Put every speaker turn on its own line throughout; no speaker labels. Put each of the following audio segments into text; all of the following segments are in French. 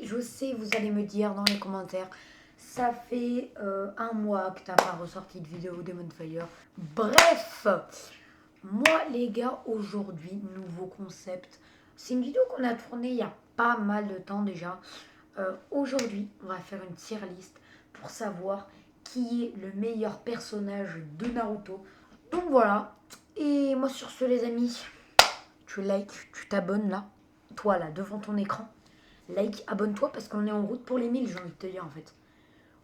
je sais, vous allez me dire dans les commentaires, ça fait un mois que t'as pas ressorti de vidéo Demon Fire. Bref, moi les gars, aujourd'hui, nouveau concept. C'est une vidéo qu'on a tournée il y a pas mal de temps déjà. Aujourd'hui, on va faire une tier list pour savoir qui est le meilleur personnage de Naruto. Donc voilà. Et moi sur ce les amis, tu likes, tu t'abonnes là. Toi là, devant ton écran. Like, abonne-toi parce qu'on est en route pour les 1000, j'ai envie de te dire en fait.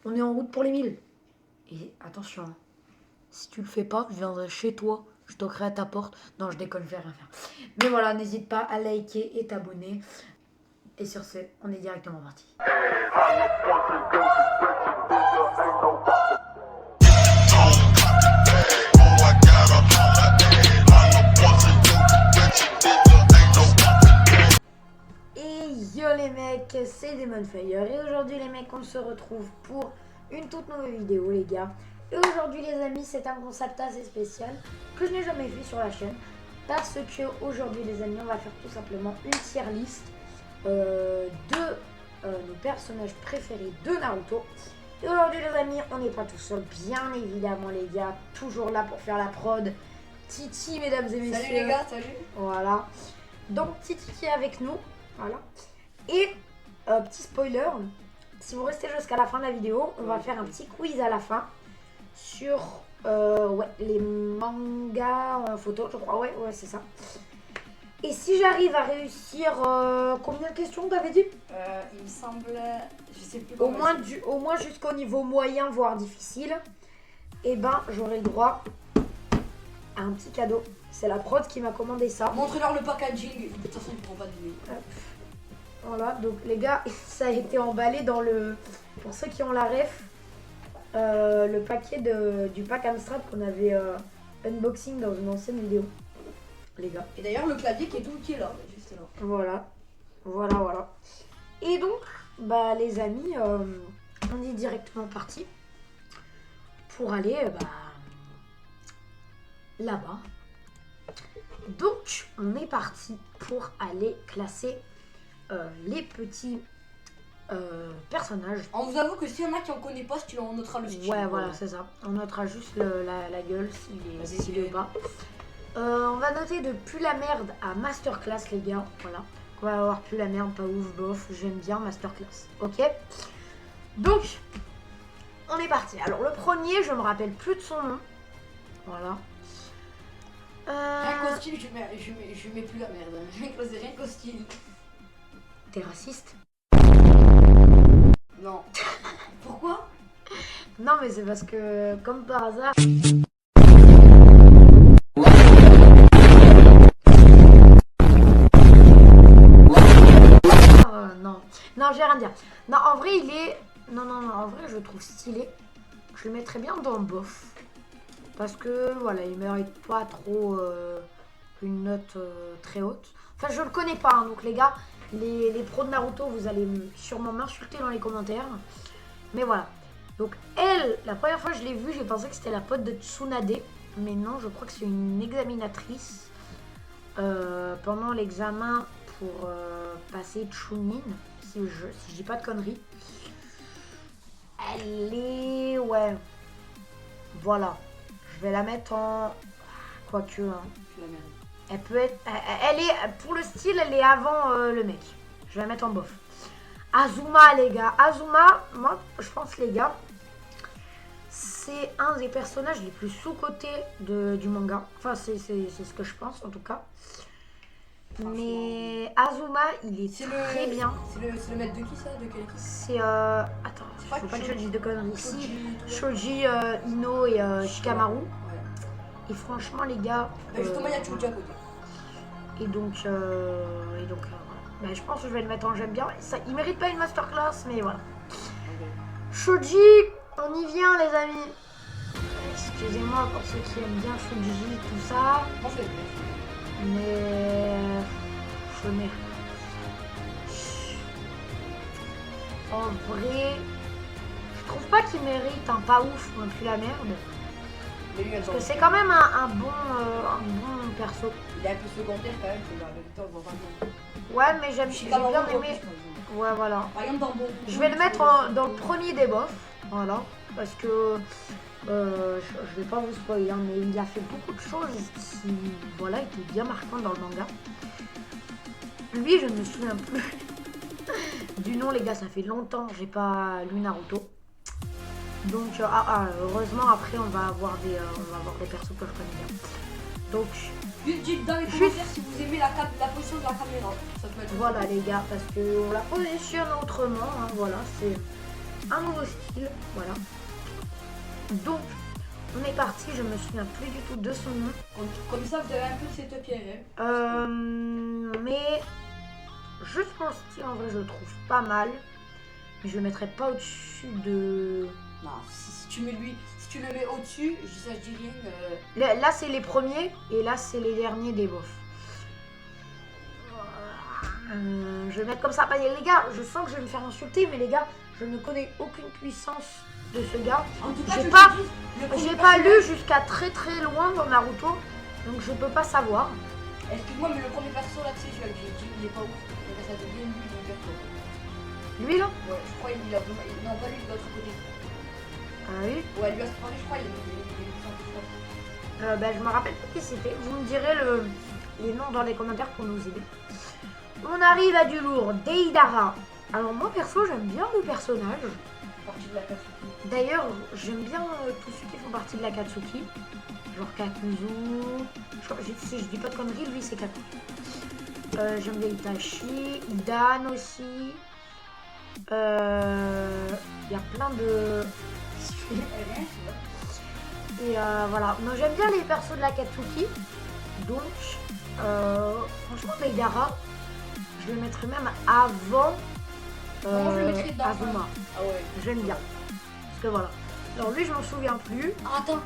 On est en route pour les 1000. Et attention, hein, si tu le fais pas, je viendrai chez toi, je toquerai à ta porte. Non, je déconne, je vais rien faire. Mais voilà, n'hésite pas à liker et t'abonner. Et sur ce, on est directement parti. Yo les mecs, c'est Demon Fire et aujourd'hui les mecs on se retrouve pour une toute nouvelle vidéo les gars. Et aujourd'hui les amis c'est un concept assez spécial que je n'ai jamais fait sur la chaîne parce que aujourd'hui les amis on va faire tout simplement une tier list de nos personnages préférés de Naruto. Et aujourd'hui les amis on n'est pas tout seul bien évidemment les gars, toujours là pour faire la prod. Titi mesdames et messieurs.
Salut les gars, salut.
Voilà, donc Titi qui est avec nous. Voilà. Et petit spoiler, si vous restez jusqu'à la fin de la vidéo, on va faire un petit quiz à la fin sur les mangas en photo, je crois. Ouais, c'est ça. Et si j'arrive à réussir, combien de questions t'avais dit?
Il me semble, je sais plus.
Au moins jusqu'au niveau moyen, voire difficile. Et ben, j'aurai le droit à un petit cadeau. C'est la prod qui m'a commandé ça.
Montre-leur le packaging. De toute façon, il prend pas de vidéo.
Voilà, donc les gars, ça a été emballé dans le... Pour ceux qui ont la ref, le paquet du pack Amstrad qu'on avait unboxing dans une ancienne vidéo. Les gars.
Et d'ailleurs, le clavier qui est là, juste là.
Voilà. Et donc, bah les amis, on est directement parti pour aller là-bas. Donc, on est parti pour aller classer les petits personnages.
On vous avoue que s'il y en a qui en connaissent pas, on notera le style.
Ouais, voilà, c'est ça. On notera juste la gueule s'il est pas. On va noter de plus la merde à masterclass, les gars. Voilà. On va avoir plus la merde, pas ouf, bof. J'aime bien masterclass. Ok. Donc, on est parti. Alors, le premier, je me rappelle plus de son nom. Voilà.
Rien qu'au style, je mets plus la merde. Rien qu'au style.
T'es raciste?
Non. Pourquoi?
Non, mais c'est parce que, comme par hasard... Non, j'ai rien à dire. Non, en vrai, il est... Non, en vrai, je le trouve stylé. Je le mettrais bien dans bof. Parce que, voilà, il mérite pas trop une note très haute. Enfin, je le connais pas, hein, donc les gars, les pros de Naruto, vous allez sûrement m'insulter dans les commentaires. Mais voilà. Donc, elle, la première fois que je l'ai vue, j'ai pensé que c'était la pote de Tsunade. Mais non, je crois que c'est une examinatrice pendant l'examen pour passer Chunin, si je dis pas de conneries. Elle est... Ouais. Voilà. Je vais la mettre en... Quoique, hein. Elle peut être... Elle est... Pour le style, elle est avant le mec. Je vais la mettre en bof. Azuma, les gars. Azuma, moi, je pense, les gars, c'est un des personnages les plus sous-cotés du manga. Enfin, c'est ce que je pense, en tout cas. Mais Azuma, il est très bien.
C'est le maître de qui, ça? De quel équipe?
C'est... Attends, faut pas que je dise de conneries ici. Shoji, Ino et Shikamaru. Ouais. Et franchement, les gars...
justement, il y a Choji à côté.
Et donc voilà. Bah, je pense que je vais le mettre en j'aime bien. Ça, il mérite pas une masterclass, mais voilà. Okay. Shoji, on y vient, les amis. Excusez-moi pour ceux qui aiment bien Shoji, tout ça. Mais... je mets... En vrai... Je trouve pas qu'il mérite un pas ouf non plus la merde. Parce que c'est quand même un bon perso.
Il est un peu secondaire quand même, c'est le lecteur voit pas bien.
Ouais, mais j'ai bien aimé... Ouais, voilà.
Par exemple, dans Boku.
Je vais le mettre dans le premier debuff. Voilà. Parce que je vais pas vous spoiler, hein, mais il a fait beaucoup de choses qui, voilà, étaient bien marquantes dans le manga. Lui, je ne me souviens plus du nom, les gars. Ça fait longtemps que j'ai pas lu Naruto. Donc, heureusement, après, on va avoir des persos que je connais bien. Donc,
dites dans les commentaires si vous aimez la position de la caméra. Ça peut être
voilà, les gars, parce qu'on la positionne autrement. Hein, voilà, c'est un nouveau style. Voilà. Donc, on est parti. Je me souviens plus du tout de son nom.
Comme ça, vous avez un peu de cette pierre.
Mais juste mon style, en vrai, je le trouve pas mal. Mais je le mettrai pas au-dessus de...
Non, si tu le mets au-dessus, je dis rien.
Là, c'est les premiers et là, c'est les derniers des bofs. Je vais mettre comme ça. Les gars, je sens que je vais me faire insulter, mais les gars, je ne connais aucune puissance de ce gars.
En tout cas,
j'ai pas lu jusqu'à très très loin dans Naruto, donc je peux pas savoir.
Excuse-moi, mais le premier perso là, tu sais, j'ai dit, il est pas ouf. Ça devient lui, le perso.
Lui là?
Ouais, je crois qu'il a. Non, pas lui, de l'autre côté.
Ah oui?
Ouais, lui, à ce moment-là, je crois qu'il est
je me rappelle pas qui c'était. Vous me direz les noms dans les commentaires pour nous aider. On arrive à du lourd. Deidara. Alors moi perso j'aime bien le personnage. D'ailleurs j'aime bien tous ceux qui font partie de la Katsuki. Genre Kakuzu. Si je dis pas de conneries, lui c'est Kakuzu. J'aime bien Itachi. Idan aussi. Il y a plein de... Et voilà, moi j'aime bien les persos de la Katsuki, donc franchement Deidara, je le mettrais même avant Azuma.
Ah ouais.
J'aime bien, parce que voilà. Alors lui je m'en souviens plus.
Ah, attends.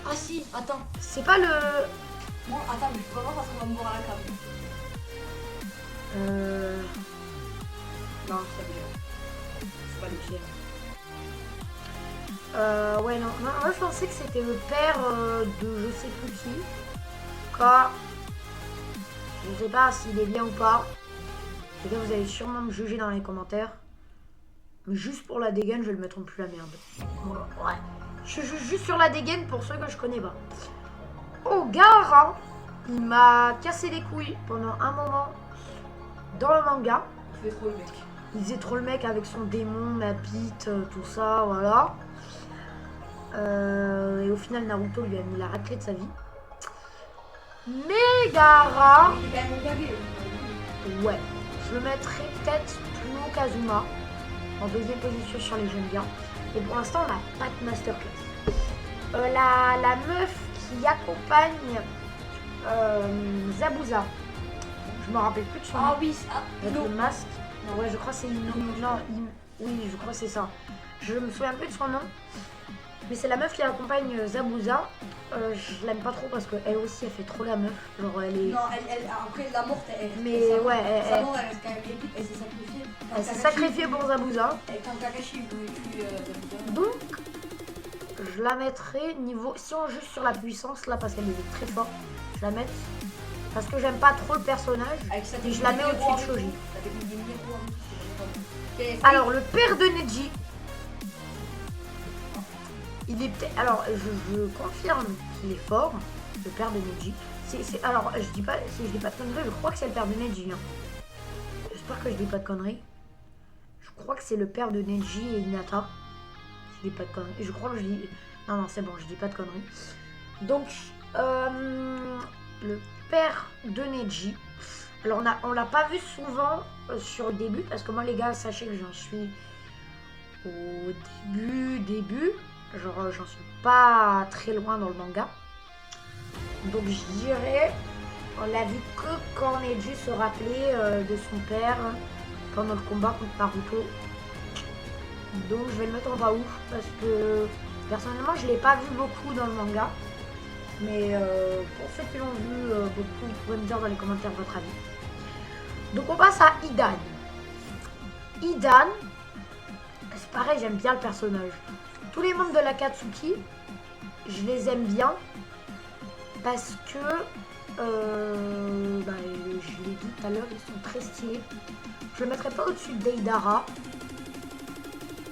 Ah si, attends.
C'est pas le...
Bon, attends, mais je peux pas voir parce qu'on va me voir à la cave. Non, c'est pas bien. C'est pas le pire.
Ouais, non, moi je pensais que c'était le père de je sais plus qui. Quoi, je sais pas s'il est bien ou pas. Les gars, vous allez sûrement me juger dans les commentaires. Mais juste pour la dégaine, je vais le mettre en plus la merde. Ouais. Je suis juste sur la dégaine pour ceux que je connais pas. Oh, Gaara, il m'a cassé les couilles pendant un moment dans le manga.
Il fait trop le mec.
Il faisait trop le mec avec son démon, la bite, tout ça, voilà. Et au final, Naruto lui a mis la raclée de sa vie. Mais Gaara,
Il est quand même gavé.
ouais, je le mettrais peut-être plus haut qu'Azuma, en deuxième position sur les j'aime bien. Et pour l'instant, on n'a pas de masterclass. La meuf qui accompagne Zabuza, je me rappelle plus de son nom.
Ah oui,
avec le masque. Ouais, je crois que c'est Ino. Non, oui, je crois que c'est ça. Je me souviens plus de son nom. Mais c'est la meuf qui accompagne Zabuza. Je l'aime pas trop parce qu'elle aussi, elle fait trop la meuf. Genre, elle est...
Non, après la morte, elle...
Mais ouais,
sa mort, elle reste quand même épique. Elle s'est sacrifiée.
Elle s'est sacrifiée pour Zabuza.
Et quand Kakashi voulait tuer Zabuza...
Donc, je la mettrai niveau... Si on joue sur la puissance, là, parce qu'elle est très forte, je la mets... Parce que j'aime pas trop le personnage. Et je la mets au-dessus de Shoji. Alors, le père de Neji... Il est peut-être... Alors, je confirme qu'il est fort, le père de Neji. Alors, je dis pas, si je dis pas de conneries, je crois que c'est le père de Neji. Hein. J'espère que je dis pas de conneries. Je crois que c'est le père de Neji et Hinata. Je dis pas de conneries. Je crois que je dis... Non, c'est bon, je dis pas de conneries. Donc, le père de Neji. Alors, on l'a pas vu souvent sur le début, parce que moi, les gars, sachez que j'en suis au début. Genre, j'en suis pas très loin dans le manga. Donc, je dirais, on l'a vu que quand Neji se rappelait de son père pendant le combat contre Naruto. Donc, je vais le mettre en pas ouf parce que personnellement, je l'ai pas vu beaucoup dans le manga. Mais pour ceux qui l'ont vu beaucoup, vous pouvez me dire dans les commentaires votre avis. Donc, on passe à Idan. Idan, c'est pareil, j'aime bien le personnage. Tous les membres de la Katsuki, je les aime bien. Parce que, bah, je l'ai dit tout à l'heure, ils sont très stylés. Je le mettrai pas au-dessus de Deidara.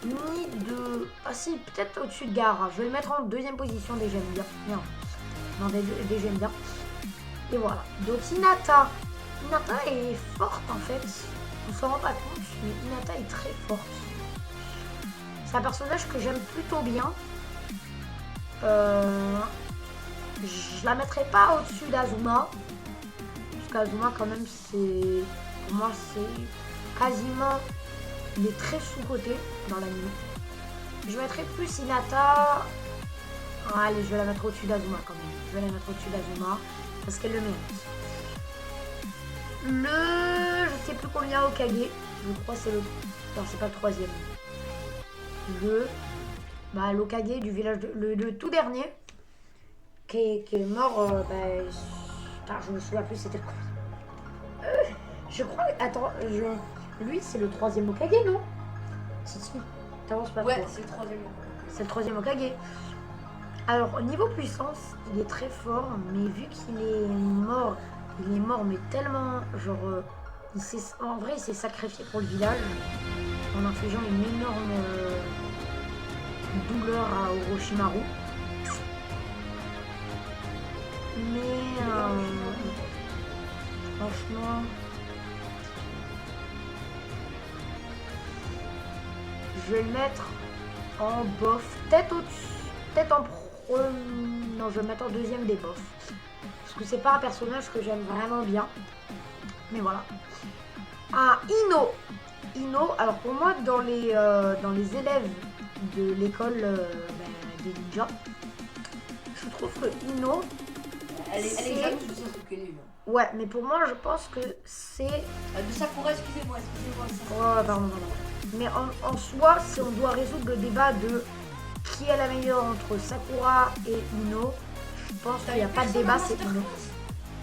Ni de... Ah si, peut-être au-dessus de Gaara. Je vais le mettre en deuxième position des j'aime bien. Merde. Non, des j'aime bien. Et voilà. Donc Hinata. Hinata est forte en fait. On s'en rend pas compte, mais Hinata est très forte. C'est un personnage que j'aime plutôt bien. Je la mettrai pas au-dessus d'Azuma. Parce qu'Azuma quand même c'est... Pour moi c'est quasiment... Il est très sous-coté dans l'anime. Je mettrai plus Hinata. Ah, allez, je vais la mettre au-dessus d'Azuma quand même. Je vais la mettre au-dessus d'Azuma parce qu'elle le mérite. Je sais plus combien Hokage. Je crois que c'est le... Non, c'est pas le troisième. Bah, l'Hokage du village de... le tout dernier. Qui est mort... Putain, je me souviens plus c'était quoi. Je crois... Attends, lui, c'est le troisième Hokage, non? Si, t'avances pas trop.
Ouais, c'est le troisième Hokage.
C'est le troisième Hokage. Alors, au niveau puissance, il est très fort, mais vu qu'il est mort, mais tellement, genre, en vrai, il s'est sacrifié pour le village, en infligeant une énorme douleur à Orochimaru. Mais, franchement... Je vais le mettre en bof, peut-être en premier. Non, je vais le mettre en deuxième des bofs. Parce que c'est pas un personnage que j'aime vraiment bien. Mais voilà. Ah, Ino, alors pour moi, dans les élèves de l'école des ninjas, je trouve que Ino.
Elle est jalouse de ça, truc nul.
Ouais, mais pour moi, je pense que c'est.
De Sakura, excusez-moi.
Oh, pardon. Mais en soi, si on doit résoudre le débat de qui est la meilleure entre Sakura et Ino, je pense qu'il n'y a pas de débat, c'est Ino.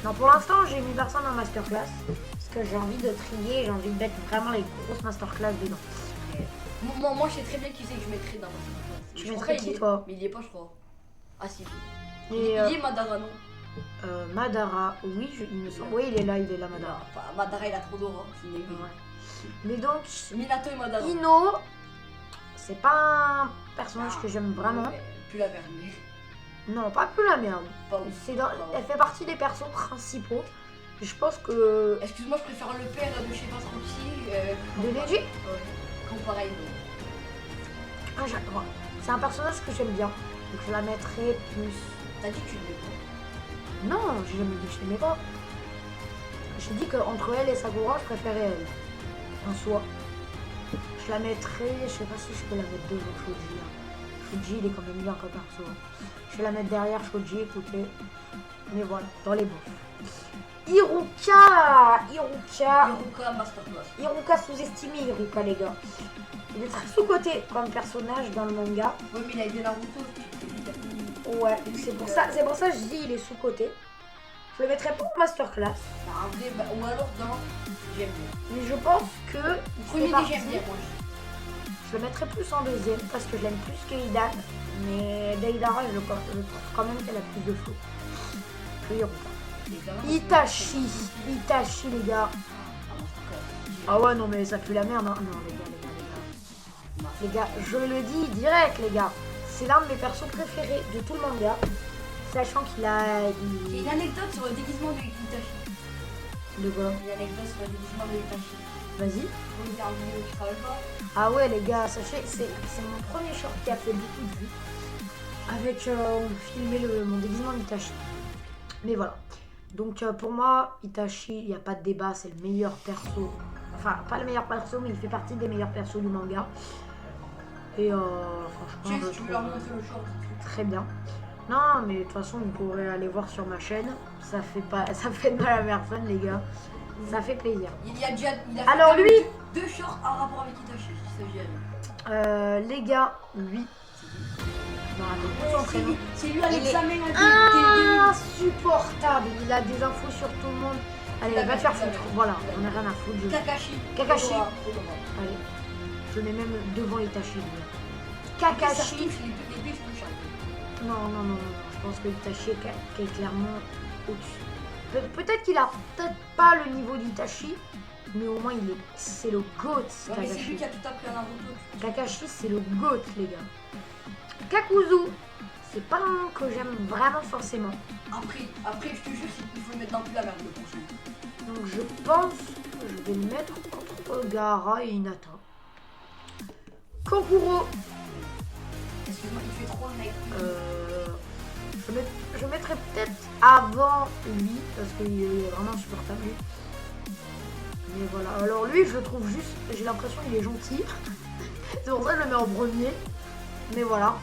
Non, pour l'instant, j'ai mis personne en masterclass. Parce que j'ai envie de trier, j'ai envie de mettre vraiment les grosses masterclass dedans.
Moi, je sais très bien qui c'est que je mettrais dans masterclass.
Tu mettrais qui, toi?
Mais il y est pas, je crois. Ah, si.
Et,
il est Madara, non?
Madara, oui, il me semble. Oui, il est là, Madara.
Madara, il a trop d'aura. Ouais.
Mais donc,
Minato et Madara.
Ino, c'est pas un personnage que j'aime vraiment.
Plus la merde.
Non, pas plus la merde. Elle fait partie des persos principaux. Je pense que...
Excuse-moi, je préfère le père de je sais pas trop qui.
De Neji?
Ouais. Comparé.
Ah, j'adore. C'est un personnage que j'aime bien. Donc je la mettrai plus...
T'as dit que tu l'aimais pas?
Non, j'ai jamais dit que je l'aimais pas. J'ai dit qu'entre elle et Sakura, je préférais elle. En soi. Je la mettrais... Je sais pas si je peux la mettre devant Shoji. Shoji, il est quand même bien comme perso. Je vais la mettre derrière Shoji, écoutez. Mais voilà, dans les bons. Iruka
Masterclass.
Iruka sous-estimé, Iruka, les gars. Il est très sous-coté comme personnage dans le manga.
Ouais, mais il a aidé Naruto.
Ouais, c'est pour ça que je dis il est sous-coté. Je le mettrais pas en masterclass.
Ou alors dans j'aime bien.
Mais je pense que...
Premier j'aime bien, moi.
Je le mettrais plus en deuxième parce que je l'aime plus que Hidan. Mais Deidara, je trouve quand même qu'elle a plus de flow que Iruka. Itachi, les gars. Ah ouais, non, mais ça pue la merde. Hein. Non, les gars, je le dis direct, les gars. C'est l'un de mes persos préférés de tout le manga. Sachant qu'il a...
J'ai une anecdote sur le déguisement de Itachi.
De quoi?
Une anecdote sur le déguisement de Itachi.
Vas-y.
Vous faire une vidéo qui travaille pas.
Ah ouais, les gars, sachez, c'est mon premier short qui a fait beaucoup de vues. Avec, on filmait mon déguisement d'Itachi. Mais voilà. Donc pour moi, Itachi, il n'y a pas de débat, c'est le meilleur perso. Enfin, pas le meilleur perso, mais il fait partie des meilleurs persos du manga. Et franchement,
tu veux leur montrer le short?
Très bien. Non, mais de toute façon, vous pourrez aller voir sur ma chaîne. Ça fait de mal à personne, les gars. Ça fait plaisir.
Il a
alors lui,
deux shorts en rapport avec Itachi.
Les gars, lui.
C'est lui à l'examen.
Insupportable. Il a des infos sur tout le monde. Allez, va te faire foutre. Voilà, on a rien à foutre. Kakashi. Allez, je mets même devant Itachi. Kakashi.
Les bifs touchent.
Non, je Je pense que Itachi est clairement au-dessus. Peut-être qu'il a peut-être pas le niveau d'Itachi, mais au moins c'est le GOAT.
Ouais, mais c'est
Kakashi.
lui qui a tout appris à Naruto.
Kakashi, c'est le GOAT, les gars. Kakuzu, c'est pas un que j'aime vraiment forcément.
Après, je te jure, il faut le mettre dans plus la merde le prochain.
Donc je pense que je vais le mettre entre Gaara et Hinata. Kankuro,
Excuse-moi, il fait trop le mec.
je mettrais peut-être avant lui, parce qu'il est vraiment insupportable lui. Mais voilà, alors lui je le trouve juste, j'ai l'impression qu'il est gentil. C'est pour ça que je le mets en premier. Mais voilà,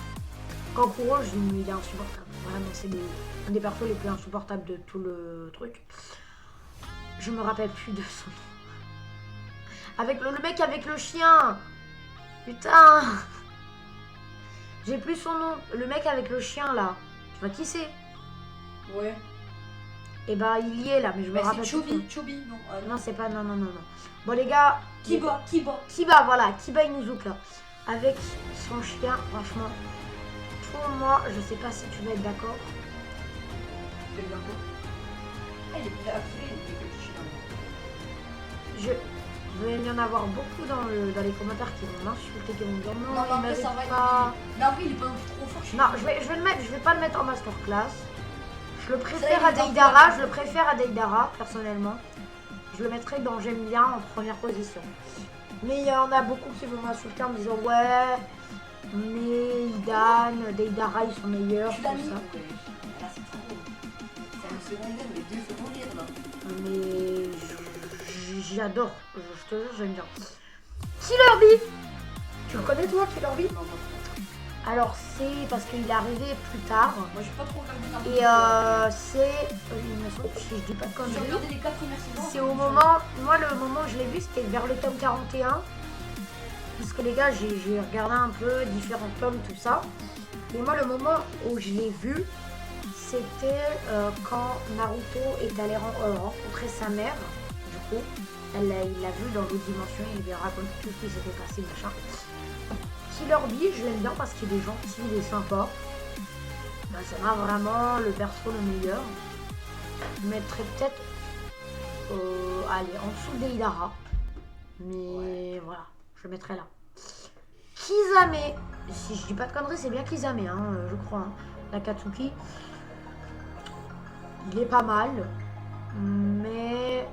Kankuro, il est insupportable. Vraiment, c'est un des persos les plus insupportables de tout le truc. Je me rappelle plus de son nom. Avec le mec avec le chien. Putain. J'ai plus son nom. Le mec avec le chien là. Tu vois qui c'est?
Ouais.
Et bah il y est là, mais je me rappelle plus.
C'est Chobi, non.
Non, c'est pas. Non. Bon les gars.
Kiba.
Voilà. Kiba Inuzuka. Avec son chien, franchement. Pour moi, je sais pas si tu vas être d'accord.
Il est bien beau. Il est bien fait, il est
Je vais y en avoir beaucoup dans les commentaires qui vont m'insulter, qui vont me dire non,
non,
il
après
mérite
ça va.
pas.
Non, oui, il est pas trop fort.
Non, je vais le mettre, je vais pas le mettre en masterclass. Je le préfère
Ça,
à
il est dans
Deidara,
le-
je le préfère à Deidara, personnellement. Je le mettrai dans j'aime bien en première position. Mais il y en a beaucoup qui vont m'insulter en me disant ouais, mais Idan, Deidara ils sont meilleurs,
Tu
tout
l'as mis.
ça.
Là, c'est trop. C'est un secondaire, mais deux secondaires là.
Mais j'adore, je te jure, j'aime bien. Killer Bee. Tu le connais toi, Killer Bee?
Non, moi,
Alors c'est parce qu'il est arrivé plus tard.
moi j'ai pas trop regardé Naruto.
Et c'est, il me semble, si je dis pas de
J'ai
conneries,
regardé les 4 premières saisons.
c'est au moment, moi le moment où je l'ai vu c'était vers le tome 41. Parce que les gars, j'ai regardé un peu différents tomes, tout ça. Et moi le moment où je l'ai vu, c'était quand Naruto est allé rencontrer sa mère. Du coup, il l'a vu dans l'autre dimension, il lui raconte tout ce qui s'était passé, machin. Killer Bee, je l'aime bien parce qu'il est gentil, il est sympa. Ben, c'est pas vraiment le perso le meilleur. Je mettrais peut-être allez, en dessous d'Eidara. Mais voilà, je le mettrai là. Kisame, si je dis pas de conneries, c'est bien Kisame, hein, je crois. Hein. L'Akatsuki, il est pas mal, mais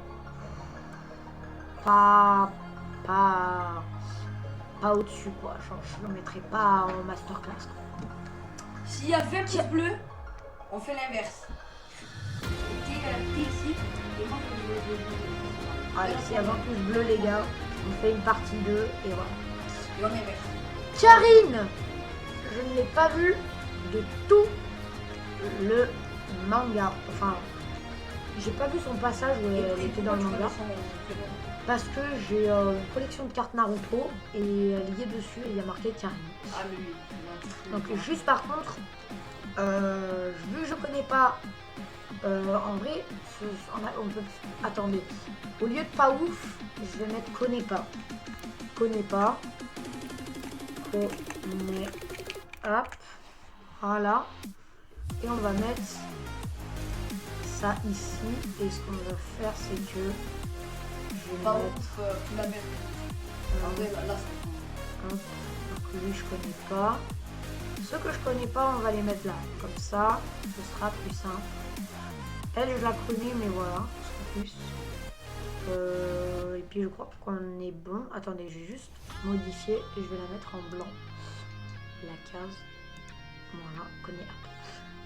pas au-dessus quoi. Genre, je le mettrai pas en masterclass.
S'il y a 20 pouces bleus, on fait l'inverse. T'es ici, et moi je
Allez, s'il y a 20 pouces bleus les gars, on fait une partie 2 et voilà.
Et on inverse.
Karine, je ne l'ai pas vu de tout le manga. Enfin, j'ai pas vu son passage où elle était dans le manga. Parce que j'ai une collection de cartes Naruto et lié dessus, il y a marqué Karine.
Ah, mais oui.
Donc juste par contre, vu que je connais pas, en vrai, on peut... Attendez, au lieu de pas ouf, je vais mettre connais pas. Connais pas. Connais. Hop. Voilà. Et on va mettre ça ici. Et ce qu'on va faire, c'est que je vais
Pas
mettre...
ouf, la merde. Après, là,
Hop. Donc lui, je connais pas. Ceux que je connais pas, on va les mettre là. Comme ça, ce sera plus simple. Elle, je la connais, mais voilà, ce sera plus. Et puis je crois qu'on est bon. Attendez, je vais juste modifier et je vais la mettre en blanc. La case. Voilà, connais app.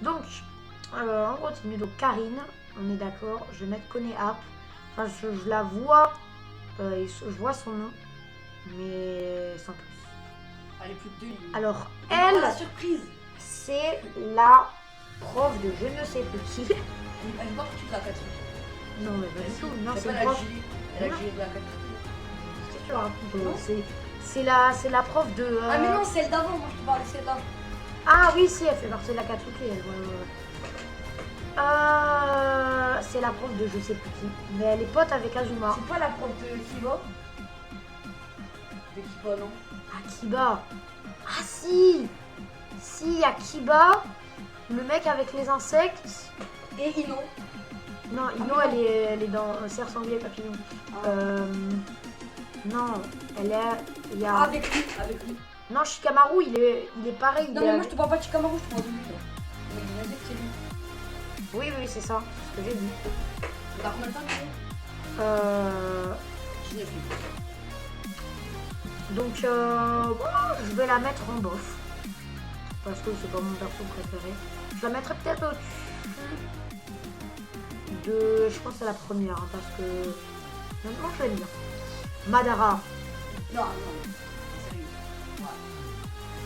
Donc, on continue. Donc Karine, on est d'accord. Je vais mettre connais app. Enfin, je la vois. Je vois son nom. Mais sans plus.
elle est plus de 2 lignes.
Alors,
Oh,
elle,
la surprise.
c'est la prof de je ne sais plus qui.
Elle voit que tu l'as 4
Non, mais pas du tout. Non, c'est
pas
une
la
prof.
gilet. Elle a gilet de la 4.
Qu'est-ce que tu racontes
Non.
C'est la prof de.
Ah, mais non, celle d'avant, moi je te parlais de celle d'avant.
Ah oui, si, elle fait partie de la Katsuki, elle. Ouais. C'est la prof de je sais plus qui. Mais elle est pote avec Azuma.
C'est pas la prof de Kiba? De Kiba, non?
Ah, Kiba. Ah si. Si, il y a Kiba. Le mec avec les insectes.
Et Ino.
Non, Ino,
non.
elle est dans Cerf sanglier papillon.
Ah.
Non, elle est. Il y a.
Ah, avec lui.
Non, Shikamaru, il est pareil.
Non,
il est
mais moi
avec-
je te parle pas de Shikamaru, je te parle de lui. Là. Mais il m'a dit que c'est lui.
Oui, oui, c'est ça. C'est ce que j'ai dit.
T'as combien de temps, tu sais
Euh...
19 minutes.
Donc, je vais la mettre en bof. Parce que c'est pas mon perso préféré. Je la mettrai peut-être au-dessus de. Je pense que c'est la première, hein, parce que. Maintenant, je l'aime bien. Madara.
Non, sérieux. Ouais.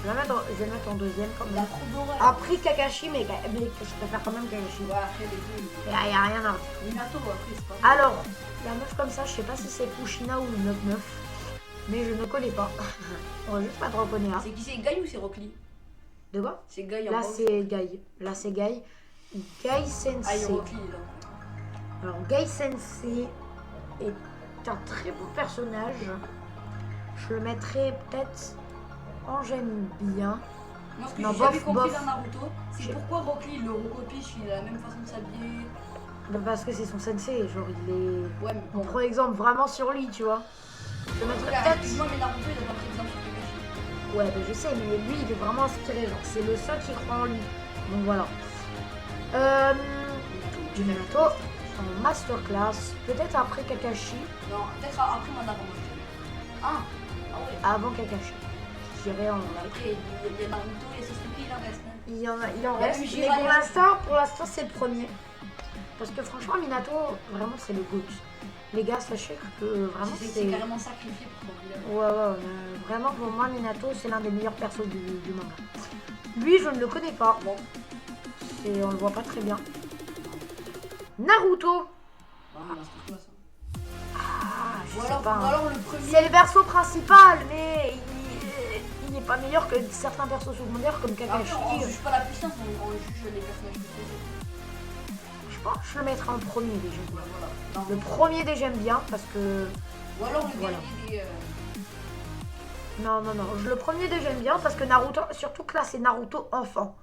Je vais le mettre en deuxième quand
Il a
même.
trop d'oreilles.
Après Kakashi, mais je préfère quand même Kakashi.
Ouais, après les deux.
Il n'y a rien à dire.
Minato, après, c'est pas.
Alors, la meuf comme ça, je sais pas si c'est Kushina ou 99. Mais je ne connais pas. On va juste pas te reconnaître.
C'est qui, c'est Guy ou c'est Rock Lee?
De quoi?
C'est Guy en
Là,
bas.
c'est Gai. Là, c'est Gai. Gai
Ah, il
Sensei.
y a Rock Lee là.
Alors, Gai Sensei est un très bon personnage. Je le mettrais peut-être en j'aime bien.
Moi, ce que
Non,
j'ai jamais
bof,
compris
bof.
dans Naruto, c'est
J'ai-
pourquoi Rock Lee le recopie, il a la même façon de s'habiller.
Parce que c'est son sensei. Genre, il est.
Ouais, mais
On
bon.
prend exemple vraiment sur lui, tu vois. Je le mettrais
Regarde,
peut-être.
excuse-moi, mais Naruto, il a pas pris exemple sur Kakashi.
Ouais, ben je sais, mais lui, il est vraiment inspiré. Genre, c'est le seul qui croit en lui. Donc voilà. Minato en masterclass. Peut-être après Kakashi.
Non, peut-être après Madara, moi je dirais. Ah ouais.
Avant Kakashi. Je dirais en.
Après, il y a Naruto, il y a Sasuke, il en reste. Hein.
Il en
Il y a
reste.
même
Mais
Jiraiya.
pour l'instant, c'est le premier. Parce que franchement, Minato, vraiment, c'est le GOAT. Les gars, sachez que vraiment,
C'est
c'est.
carrément sacrifié pour ton village.
Ouais, vraiment, pour moi, Minato, c'est l'un des meilleurs persos du manga. Lui, je ne le connais pas.
Bon,
Et on le voit pas très bien. Naruto.
bah, c'est quoi ça?
Ah, je
Ou
sais
alors,
pas.
ou alors le premier.
C'est le perso principal, mais il n'est pas meilleur que certains persos secondaires comme
Après,
Kakashi.
on juge pas la puissance, on juge les personnages que c'est.
Je pense que je le mettrai en premier déjà.
Ouais, voilà. Non.
Le premier des j'aime bien parce que.
Ou alors le
Voilà.
dernier des.
Non, le premier des j'aime bien parce que Naruto, surtout que là c'est Naruto enfant.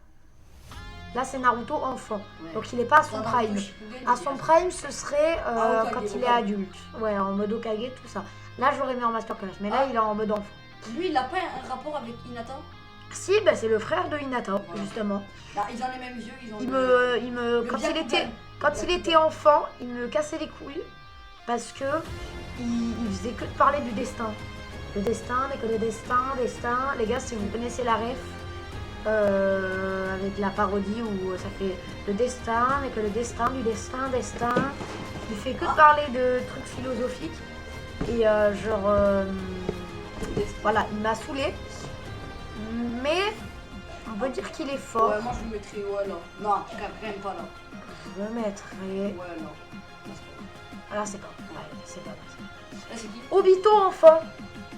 Là c'est Naruto enfant.
Ouais.
Donc il n'est pas à son
Dans
prime.
Naruto Shippuden,
À
il
son
est-
prime, ce serait
Hokage,
quand il est
Hokage.
adulte. Ouais, en mode Hokage, tout ça. Là j'aurais mis en masterclass, mais là
Ah.
il est en mode enfant.
Lui, il a pas un rapport avec Hinata.
Si, bah, c'est le frère de Hinata,
Voilà.
justement.
Bah, ils ont les mêmes yeux, ils ont.
Le
Quand
il était enfant, il me cassait les couilles parce que il faisait que de parler du destin. Le destin, mais que le destin. Les gars, si vous connaissez la ref, avec la parodie où ça fait le destin, mais que le destin, du destin. Il fait que de parler de trucs philosophiques. Et voilà, il m'a saoulé. Mais on peut dire qu'il est fort.
Ouais, moi je le mettrais, ouais, là. Non, quand même pas là.
Je le mettrais.
Ouais, là.
Là, c'est pas. Ouais, c'est pas.
Là, c'est qui?
Obito, enfin.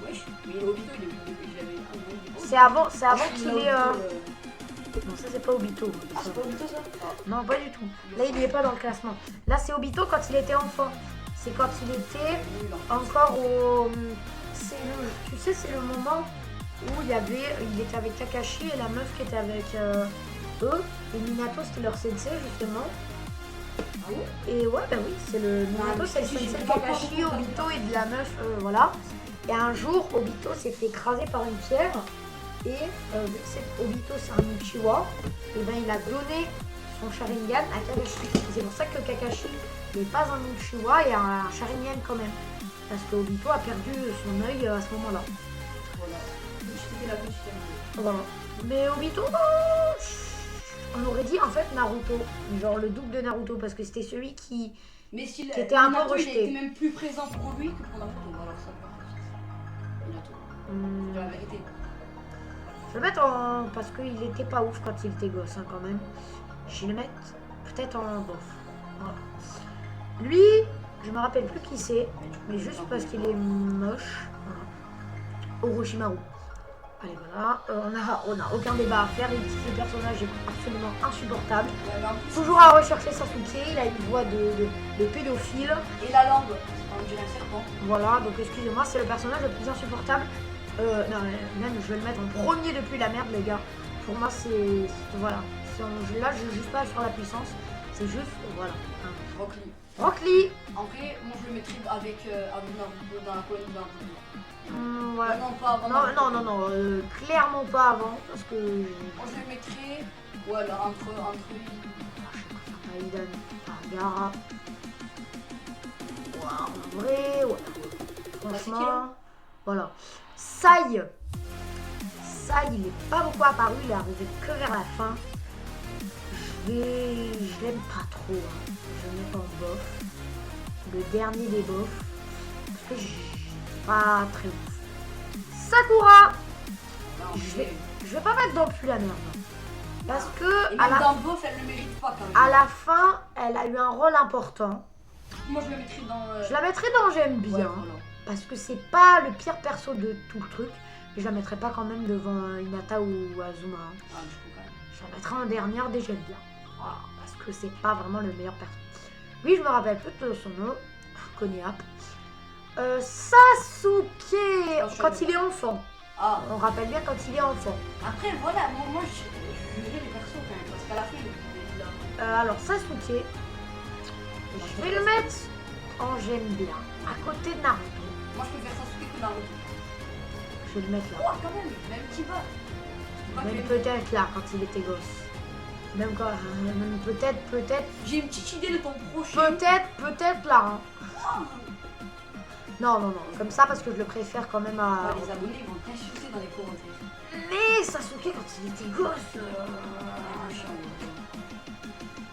Wesh, mais Obito, il avait un bon.
C'est avant
Ah,
qu'il ait. Non, ça c'est pas Obito.
Ah, c'est pas Obito ça? Ah.
Non, pas du tout. Là, il n'y est pas dans le classement. Là, c'est Obito quand il était enfant. C'est quand il était
Nul, hein.
encore au. Tu sais, c'est le moment où il était avec Kakashi et la meuf qui était avec eux. Et Minato, c'était leur sensei justement.
Ah ouais?
Et ouais, bah oui, c'est le Minato,
mais
c'est le
si,
sensei
j'ai
de
pas
Kakashi,
compris.
Obito et de la meuf, voilà. Et un jour, Obito s'est fait écraser par une pierre. Et vu que Obito, c'est un Uchiwa, et ben il a donné son Sharingan à Kakashi. Et c'est pour ça que Kakashi n'est pas un Uchiwa et un Sharingan quand même. Parce que Obito a perdu son œil à ce moment-là.
Voilà. C'était la petite amie.
Voilà. Mais Obito, on aurait dit en fait Naruto, genre le double de Naruto, parce que c'était celui qui.
Mais s'il
Qui était un peu
Minato, il
rejeté.
était même plus présent pour lui que pour Naruto. Alors ça me paraît Minato.
Hmm,
C'est la vérité.
je vais le mettre en. Parce qu'il était pas ouf quand il était gosse, hein, quand même. Je vais le mettre peut-être en bof. Voilà. Lui, je me rappelle plus qui c'est, mais juste parce qu'il est moche. Voilà. Orochimaru. Allez, voilà. On a aucun débat à faire. Ce personnage est absolument insupportable.
Ouais, mais en plus,
Toujours à rechercher Sasuke. Il a une voix de pédophile.
et la langue, on dirait un serpent.
Voilà, donc excusez-moi, c'est le personnage le plus insupportable. Non, même je vais le mettre en premier depuis la merde, les gars. Pour moi, voilà. là, je juge pas sur la puissance. C'est juste, voilà.
Rock Lee.
Rock Lee.
En vrai, moi je le mettrais avec Naruto dans la colonne de Naruto.
Ouais.
Non, pas avant.
Non, clairement pas avant, parce que...
Moi je le mettrais, voilà, entre
Aiden, Gara. En vrai, ouais. Franchement, voilà. Sai, il est pas beaucoup apparu, il est arrivé que vers la fin. Je l'aime pas trop. Hein. Je le mets en bof. Le dernier des bofs. Parce que je suis pas très ouf. Sakura, je vais pas mettre dans le plus la merde. Parce que
et même dans bof, elle le mérite pas quand même.
À la fin, elle a eu un rôle important.
Moi je la mettrais dans.
Je la mettrais dans J'aime bien.
Ouais, voilà.
Parce que c'est pas le pire perso de tout le truc. Mais je la mettrais pas quand même devant Hinata ou Azuma.
Ah, je peux quand même.
Je la mettrais en dernière des J'aime bien. Voilà, parce que c'est pas vraiment le meilleur perso. Lui, je me rappelle plus de son nom. Koniap. Sasuke, quand il est enfant.
Ah.
On rappelle bien quand il est enfant.
Après, voilà, moi je jugerais les persos quand même. Parce qu'à la fin, il est là.
Alors, Sasuke, je vais le mettre en J'aime bien. À côté de Naruto.
Moi, je préfère Sasuke que Naruto.
Je vais le mettre là.
Oh, quand même, même Kiba.
Même peut-être là, quand il était gosse. Même quand... même peut-être...
J'ai une petite idée de ton prochain.
Peut-être là. Hein. Non. Comme ça, parce que je le préfère quand même à...
Les abonnés vont t'insulter dans les commentaires.
Mais Sasuke, quand il était gosse...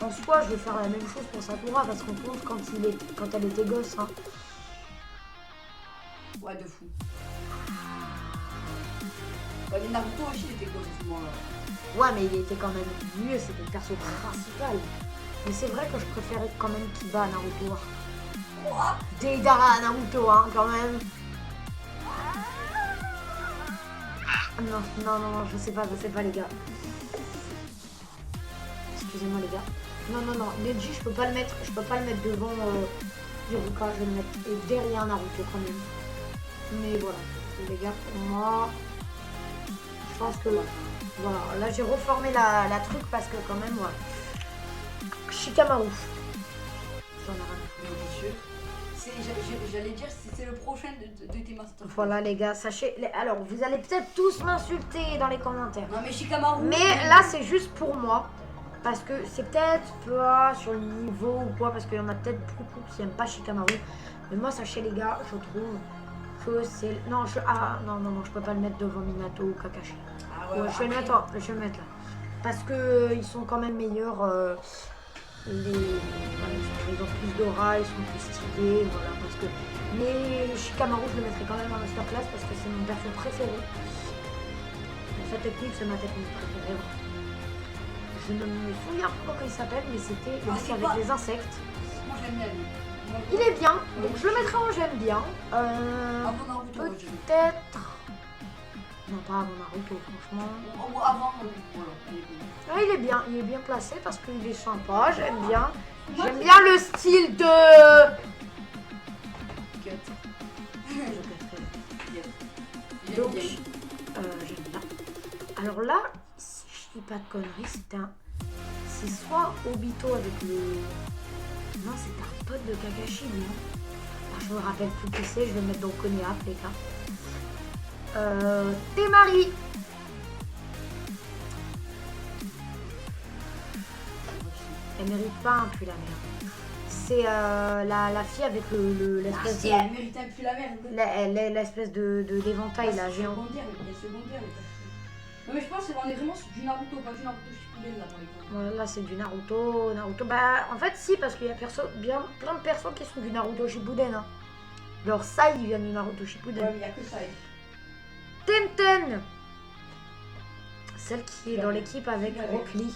En soi, je vais faire la même chose pour Sakura, parce qu'on compte quand elle était gosse. Hein.
Ouais, de fou. Ouais, mais Naruto aussi, il était gosse à ce moment-là.
Ouais, mais il était quand même mieux, c'était le perso principal. Mais c'est vrai que je préférais quand même Kiba à Naruto. Deidara à Naruto, hein, quand même. Non, je sais pas, les gars. Excusez-moi, les gars. Non, Neji, je peux pas le mettre devant Hiruka, je vais le mettre derrière Naruto quand même. Mais voilà, les gars, pour moi, je pense que voilà, là j'ai reformé la truc parce que quand même, voilà. Shikamaru. J'en ai rien.
J'allais dire c'est le prochain de tes masters.
Voilà les gars, sachez. Alors vous allez peut-être tous m'insulter dans les commentaires.
Non mais Shikamaru.
Mais là c'est juste pour moi. Parce que c'est peut-être pas sur le niveau ou quoi. Parce qu'il y en a peut-être beaucoup qui n'aiment pas Shikamaru. Mais moi sachez les gars, je trouve que c'est. Non, je peux pas le mettre devant Minato ou Kakashi.
Ah ouais,
je vais le mettre là. Parce que ils sont quand même meilleurs. Ils ont plus d'aura, ils sont plus stylés, voilà, parce que... Mais Shikamaru, je le mettrai quand même en masterclass parce que c'est mon perso préféré. Sa technique, c'est ma technique préférée. Je ne me souviens pas comment il s'appelle, mais c'était aussi avec les insectes.
Moi, j'aime bien lui.
Il est bien, donc je le mettrai en j'aime bien. Peut-être... Non, pas avant Naruto, franchement.
Avant, voilà.
Ah, il est bien placé parce qu'il est sympa, j'aime bien. J'aime bien le style de... Donc, j'aime bien. Alors là, si je dis pas de conneries, c'est soit Obito avec le... Non, c'est un pote de Kakashi, lui. Hein. Je me rappelle plus qui c'est, je vais le mettre dans Konoha, les gars. Temari. Elle mérite pas un pull la merde. C'est la fille avec l'espèce
de... Elle mérite un pull la merde.
L'espèce de l'éventail là, géant.
Secondaire. Non mais je pense qu'on est vraiment sur du Naruto, pas du Naruto Shippuden là pour les
Ouais, là c'est du Naruto. Bah en fait si, parce qu'il y a bien plein de personnes qui sont du Naruto Shippuden. Hein. Genre Sai il vient du Naruto Shippuden.
Ouais mais il n'y a que ça.
Tenten, celle qui est dans l'équipe avec Rock Lee.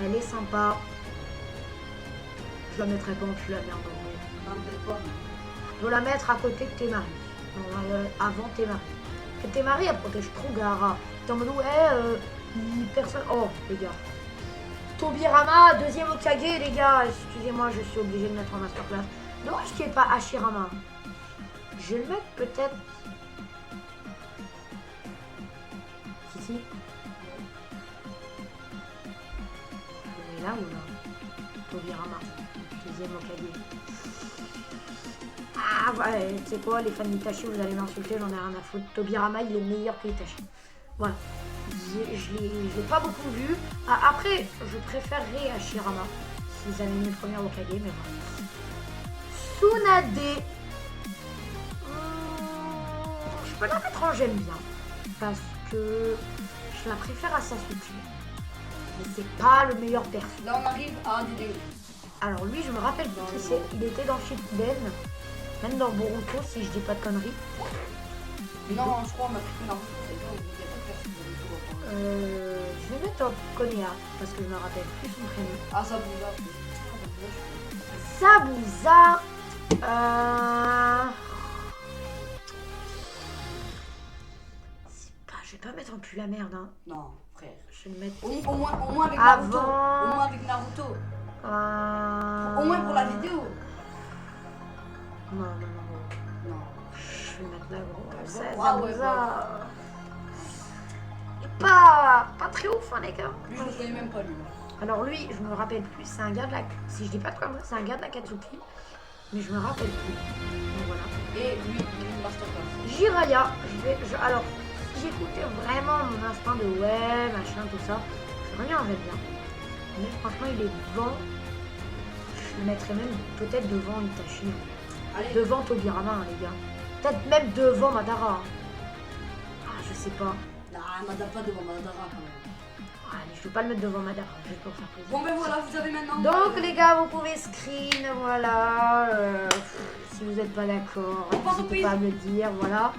Elle est sympa. Je la mettrai pas en dessous la merde.
Non, peut-être pas.
Je dois la mettre à côté de Temari. Avant Temari. Et Temari, elle protège trop Gaara. T'es en mode personne. Oh, les gars. Tobirama, deuxième Hokage, les gars. Excusez-moi, je suis obligée de mettre en masterclass. Dommage qu'il n'y ait pas Hashirama. Je vais le mettre peut-être. Si. est là ou là? Tobirama, deuxième Okage. Ah ouais, tu sais quoi, les fans d'Itachi, vous allez m'insulter, j'en ai rien à foutre. Tobirama, il est meilleur que Itachi. Voilà. Je l'ai pas beaucoup vu. Ah, après, je préférerais Hashirama s'ils avaient mis le premier Okage, mais voilà. Tsunade. Je peux la mettre en j'aime bien. Parce que je la préfère à Sasuke. Mais c'est pas le meilleur perso.
Là, on arrive à un des deux.
Alors lui, je me rappelle plus qui c'est. Il était dans Shippuden. Même dans Boruto, si je dis pas de conneries.
Non, je crois qu'on m'a pris que Naruto. C'est bon, il y a pas de perso de Naruto.
Je vais mettre Konoha parce que je me rappelle plus son prénom.
Ah, Zabuza.
Zabuza. Je vais pas mettre en plus la merde. Hein.
Non, frère.
Je vais le mettre.
Au moins avec Naruto.
Avant.
Au moins avec Naruto. Au moins pour la vidéo.
Non.
Non.
Je vais mettre la grosse.
Ah ouais,
Zabuza. Pas très ouf, hein, les gars.
Lui, je le connais même pas, lui.
Alors lui, je me rappelle plus, c'est un gars de la... Si je dis pas de conneries, c'est un gars de la Katsuki. Mais je me rappelle plus. Donc voilà.
Et lui, il est une masterclass.
Jiraya, alors, si j'écoutais vraiment mon instinct de ouais, machin, tout ça, je regarderais bien. Mais franchement, il est devant. Je le mettrais même peut-être devant Itachi.
Allez.
Devant Tobirama, hein, les gars. Peut-être même devant Madara. Hein. Ah, je sais pas.
Non, Madara pas devant Madara quand même.
Allez, je peux pas le mettre devant Madara, juste pour faire plaisir.
Bon ben voilà, vous avez maintenant...
Donc les gars, vous pouvez screen, voilà. Si vous n'êtes pas d'accord, n'hésitez pas à me le dire, voilà.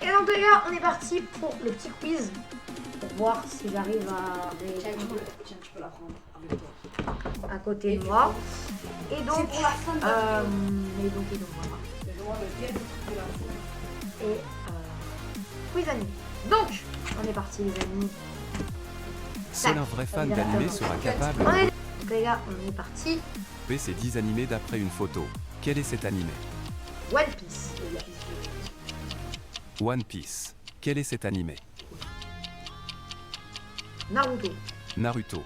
Et donc les gars, on est parti pour le petit quiz. Pour voir si j'arrive à...
Tiens, tu peux la prendre avec toi.
À côté de moi. Et donc...
C'est pour la fin de la vidéo.
Et donc voilà.
Je vois le pied de la fin.
Et quiz anime. Donc, on est parti les amis.
Seul un vrai fan d'animé sera capable
Donc
de
les gars, on est parti.
trouver ces 10 animés d'après une photo. Quel est cet animé?
One Piece.
One Piece. Quel est cet animé?
Naruto.
Naruto.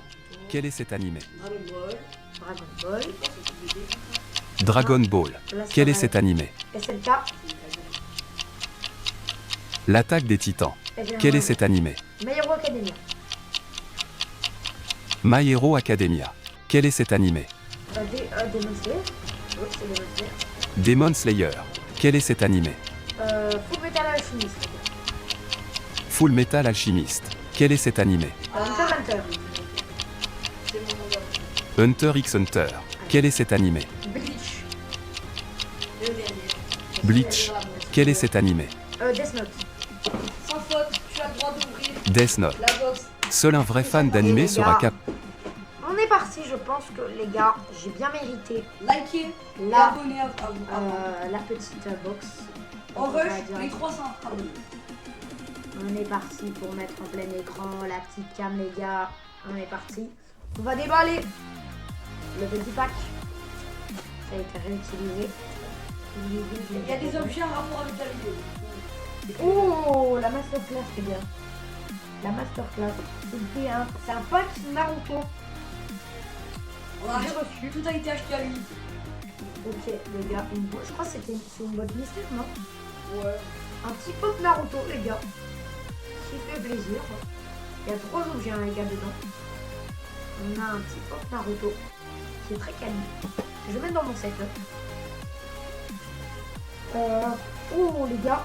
Quel est cet animé?
Dragon Ball.
Dragon Ball.
Dragon Ball. Quel est cet animé?
SNK.
L'attaque des titans. Quel est cet animé?
My Hero Academia.
My Hero Academia. Quel est cet animé?
Demon Slayer. Oui, c'est Demon Slayer.
Demon Slayer. Quel est cet animé?
Full Metal Alchemist.
Full Metal Alchemist. Quel est cet animé?
Hunter.
C'est mon nom.
Hunter x Hunter. Quel est cet animé?
Bleach.
Le dernier.
Bleach. Quel est cet animé?
Death Note.
Sans faute, tu as le droit d'ouvrir
Death Note.
la box.
Seul un vrai fan d'animé sera capable.
On est parti, je pense que les gars, j'ai bien mérité
Likez et
la,
abonnez à vous.
la petite box.
En
On va
rush,
dire-
les 300 abonnés.
On est parti pour mettre en plein écran la petite cam, les gars. On est parti. On va déballer le petit pack. Ça a été réutilisé.
Il y a des objets en rapport avec la vidéo.
Oh, la masterclass, les gars. La masterclass. C'est un pack Naruto.
On a
J'ai reçu.
Tout a été acheté à lui.
Ok, les gars, je crois que c'est une boîte mystère, non?
Ouais.
Un petit pop Naruto, les gars. Qui fait plaisir. Il y a 3 objets, hein, les gars, dedans. On a un petit pop Naruto. Qui est très quali. Je vais mettre dans mon set, là. Oh, les gars.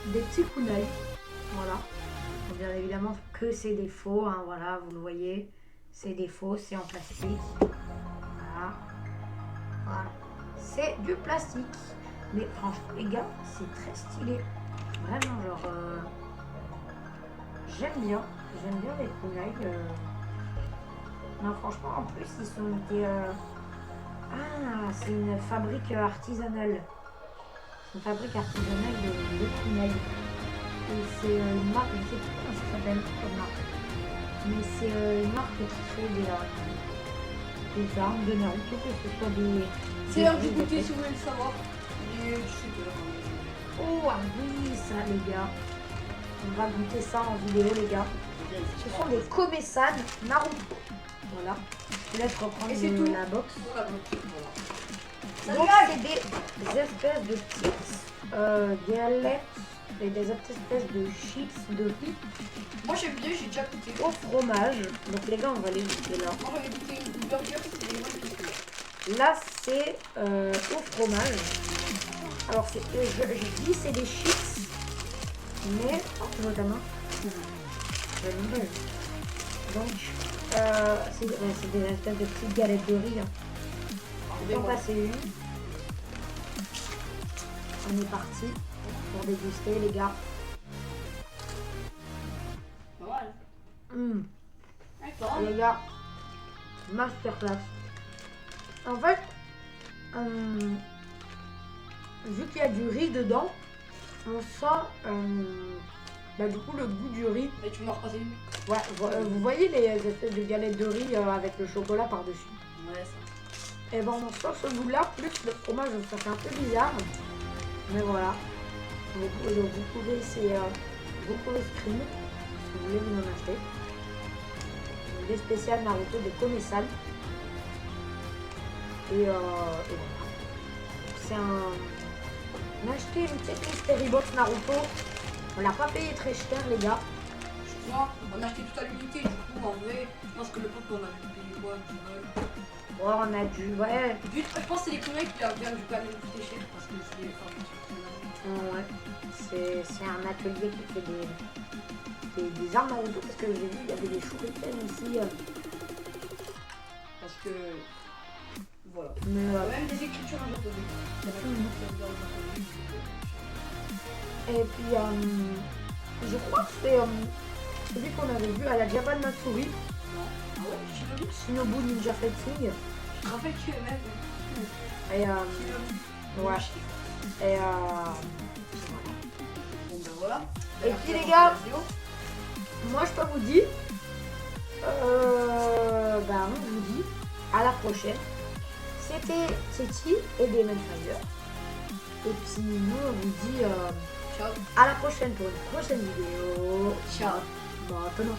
Des petits kunai. Voilà. Donc, bien évidemment que c'est des faux, hein, voilà, vous le voyez. C'est des faux, c'est en plastique. Voilà. Voilà. C'est du plastique. Mais franchement, les gars, c'est très stylé. Vraiment, genre... J'aime bien les kunai. Non, franchement, en plus, ils sont été... Ah, c'est une fabrique artisanale. C'est une fabrique artisanale de kunai. Et c'est une marque, je sais plus comment ça s'appelle comme marque. Mais c'est une marque qui fait des armes de Naruto, que ce soit des...
C'est l'heure du goûter si vous voulez le savoir. Et tu sais que
Oh, ah oui, ça, les gars. On va goûter ça en vidéo, les gars. Ce sont des Komesan Naruto. Voilà. Je laisse reprendre
Et c'est tout.
la box.
Voilà.
Donc c'est des espèces de petites galettes et des espèces de chips de riz
Moi j'ai vu, j'ai déjà goûté.
au fromage. Donc les gars, on va les goûter là.
Moi j'avais goûté une burger, c'était les mêmes que
Là c'est au fromage. Alors je dis c'est des chips, mais tu vois ta main. Je l'ai mis. Donc c'est des espèces de petites galettes de riz. On va en passer une. On est parti pour déguster les gars.
Voilà. D'accord.
Les gars, masterclass. En fait, vu qu'il y a du riz dedans, on sent du coup le goût du riz.
Mais tu m'en repasser une.
Ouais, vous voyez les espèces de galettes de riz avec le chocolat par-dessus.
Ouais, ça.
Et ben on sent ce goût-là, plus le fromage, ça fait un peu bizarre. Mais voilà. Vous pouvez essayer, vous pouvez Scream, si vous voulez vous en acheter. Des spéciales Naruto de Komesan. Et voilà. C'est un... On a acheté une petite mystery box Naruto. On l'a pas payé très cher les gars.
Moi, on a acheté tout à l'unité, du coup, en vrai, je pense que le peuple, on a dû payer quoi, 10 balles.
Ouais, on a dû... Ouais.
Je pense que c'est les conneries qui leur viennent du quand même coûter cher, parce que c'est les
Ouais. C'est un atelier qui fait des armes Naruto, parce que j'ai vu, il y avait des shurikens ici.
Parce que... Voilà.
Mais
Même des écritures en japonais.
Et puis, je crois que c'est celui qu'on avait vu à la Japan Matsuri,
Non. Ah ouais, Shinobi.
Shinobu Ninja Fighting.
Je te rappelle que même...
Et
Shinobi.
ouais. Et
Bon ben voilà.
Et puis, les gars, moi je peux vous dire, on vous dit à la prochaine. C'était Titi et Demon Fire. Et puis nous on vous dit
Ciao.
à la prochaine pour une prochaine vidéo.
Ciao.
Maintenant.